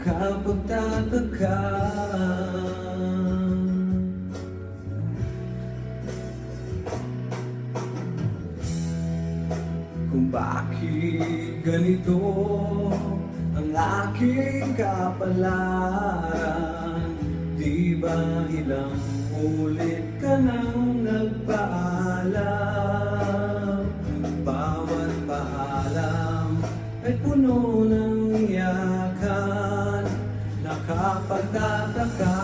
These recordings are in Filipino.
nakapagtataka kung bakit ganito ang aking kapalaran. Di ba ilang ulit ka nang nagpaalam? Bawat paalam ay puno ng iyakan, nakapagtataka.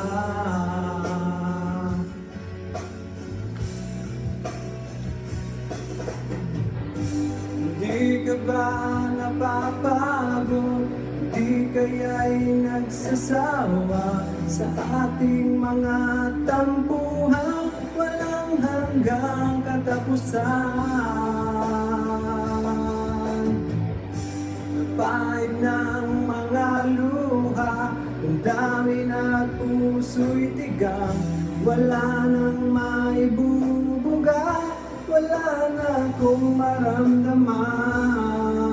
Di ka ba napapagod? Di kaya'y nagsasawa sa ating mga tampuhan, walang hanggang katapusan. Napahid ng mga luha, ang dami na puso'y tigang, wala nang maibubuga, wala na akong maramdaman.